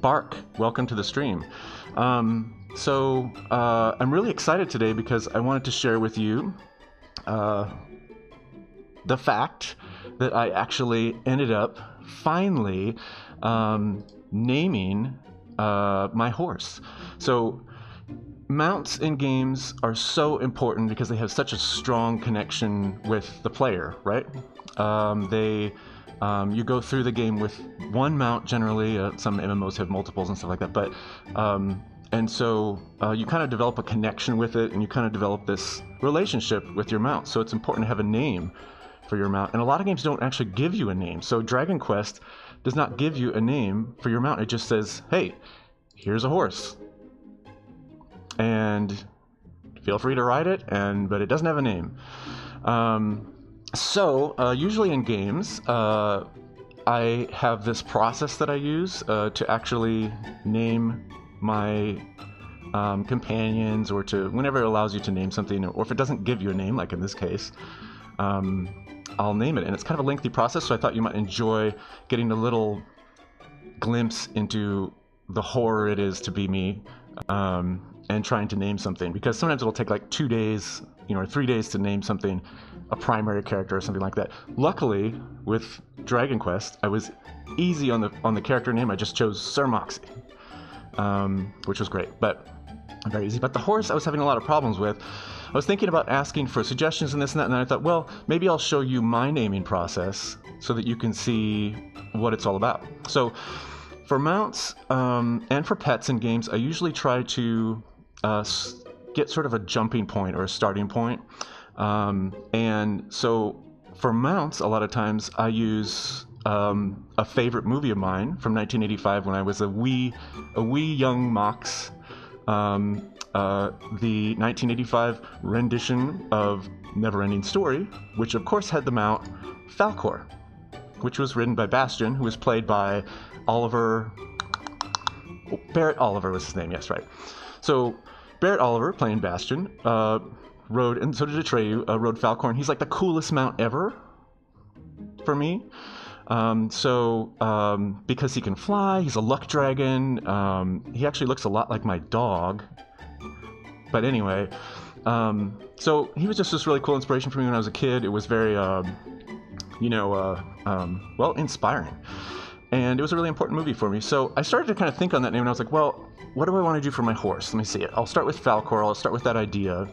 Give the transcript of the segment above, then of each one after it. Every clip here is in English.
Bark, welcome to the stream. I'm really excited today because I wanted to share with you the fact that I actually ended up finally naming my horse. So mounts in games are so important because they have such a strong connection with the player, right? You go through the game with one mount generally. Some MMOs have multiples and stuff like that, but you kind of develop a connection with it, and you kind of develop this relationship with your mount. So it's important to have a name for your mount, and a lot of games don't actually give you a name. So Dragon Quest does not give you a name for your mount. It just says, hey, here's a horse, and feel free to ride it, but it doesn't have a name. Usually in games, I have this process that I use to actually name my companions, or to whenever it allows you to name something, or if it doesn't give you a name, like in this case, I'll name it. And it's kind of a lengthy process, so I thought you might enjoy getting a little glimpse into the horror it is to be me and trying to name something, because sometimes it'll take like 2 days, or 3 days to name something, a primary character or something like that. Luckily, with Dragon Quest, I was easy on the character name. I just chose SirMoxie, which was great, but very easy. But the horse I was having a lot of problems with. I was thinking about asking for suggestions and this and that, and then I thought, well, maybe I'll show you my naming process so that you can see what it's all about. So for mounts and for pets in games, I usually try to get sort of a jumping point or a starting point. And so for mounts, a lot of times I use a favorite movie of mine from 1985 when I was a wee young Mox. The 1985 rendition of Neverending Story, which of course had the mount Falcor, which was ridden by Bastion, who was played by Barrett Oliver was his name, yes, right. So Barrett Oliver, playing Bastion, rode, and so did Atreyu, rode Falcor. He's like the coolest mount ever for me. Because he can fly, he's a luck dragon. He actually looks a lot like my dog. But anyway, so he was just this really cool inspiration for me when I was a kid. It was very, inspiring. And it was a really important movie for me. So I started to kind of think on that name, and I was like, well, what do I want to do for my horse? Let me see it. I'll start with Falcor. I'll start with that idea.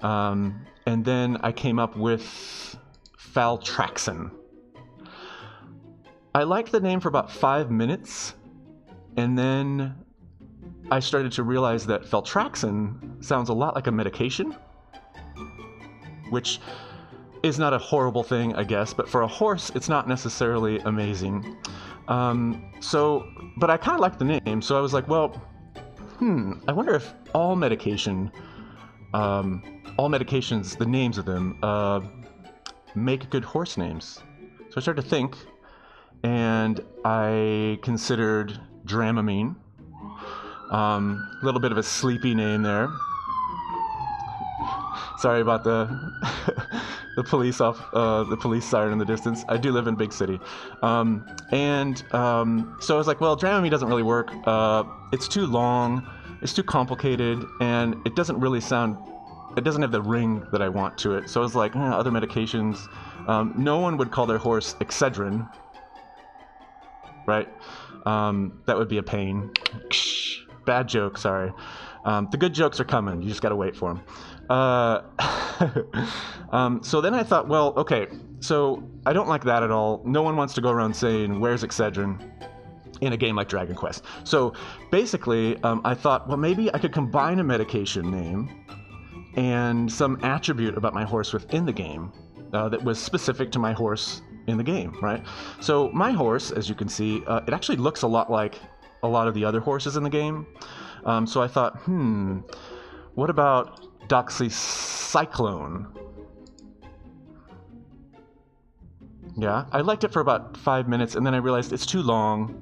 And then I came up with Faltraxon. I liked the name for about 5 minutes, and then I started to realize that Faltraxon sounds a lot like a medication, which is not a horrible thing, I guess, but for a horse, it's not necessarily amazing. But I kind of liked the name, so I was like, well, I wonder if all medications, the names of them, make good horse names. So I started to think, and I considered Dramamine. A little bit of a sleepy name there. Sorry about the the police siren in the distance. I do live in a big city. So I was like, well, Dramamine doesn't really work. It's too long, it's too complicated, and it doesn't have the ring that I want to it. So I was like, other medications. No one would call their horse Excedrin, right? That would be a pain. Bad joke, sorry. The good jokes are coming. You just gotta wait for them. So then I thought, well, okay, so I don't like that at all. No one wants to go around saying, where's Excedrin in a game like Dragon Quest. So basically, I thought, well, maybe I could combine a medication name and some attribute about my horse within the game that was specific to my horse in the game, right? So my horse, as you can see, it actually looks a lot like a lot of the other horses in the game. So I thought, what about Doxycyclone? Yeah, I liked it for about 5 minutes, and then I realized it's too long.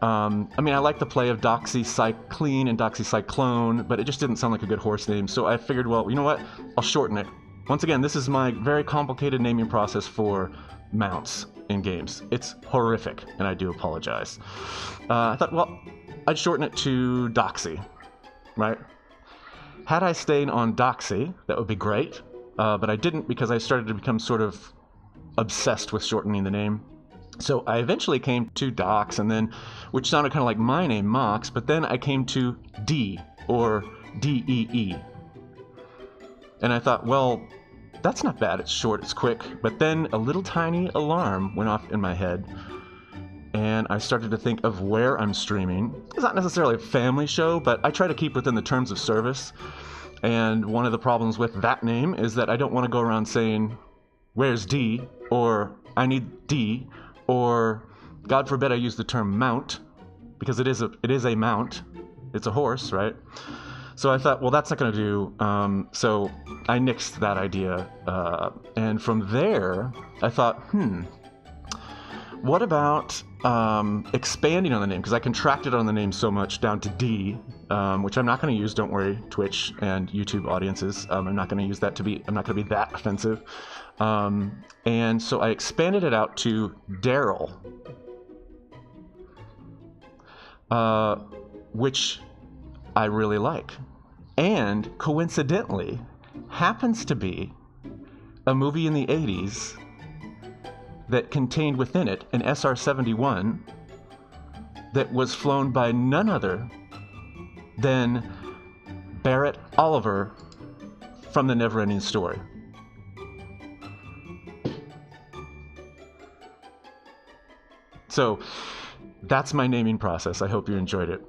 I like the play of doxycycline and doxycyclone, but it just didn't sound like a good horse name. So I figured, well, you know what? I'll shorten it. Once again, this is my very complicated naming process for mounts. in games. It's horrific, and I do apologize. I thought, well, I'd shorten it to Doxy, right? Had I stayed on Doxy, that would be great, but I didn't because I started to become sort of obsessed with shortening the name. So I eventually came to Dox, and then, which sounded kind of like my name, Mox, but then I came to D, or D-E-E. And I thought, well, that's not bad, it's short, it's quick. But then a little tiny alarm went off in my head, and I started to think of where I'm streaming. It's not necessarily a family show, but I try to keep within the terms of service. And one of the problems with that name is that I don't want to go around saying, where's D? Or I need D, or God forbid I use the term mount, because it is a mount. It's a horse, right? So I thought, well, that's not going to do. So I nixed that idea. And from there, I thought, what about expanding on the name? Because I contracted on the name so much down to D, which I'm not going to use. Don't worry, Twitch and YouTube audiences. I'm not going to use that to be. I'm not going to be that offensive. And so I expanded it out to Daryl, which I really like, and coincidentally happens to be a movie in the 80s that contained within it an SR-71 that was flown by none other than Barrett Oliver from The Neverending Story. So that's my naming process. I hope you enjoyed it.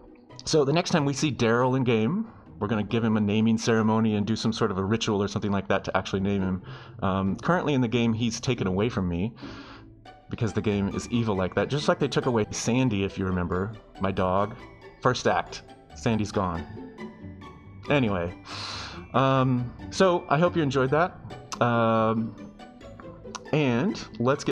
So the next time we see Daryl in game, we're going to give him a naming ceremony and do some sort of a ritual or something like that to actually name him. Currently in the game, he's taken away from me because the game is evil like that. Just like they took away Sandy, if you remember, my dog. First act, Sandy's gone. Anyway, so I hope you enjoyed that. And let's get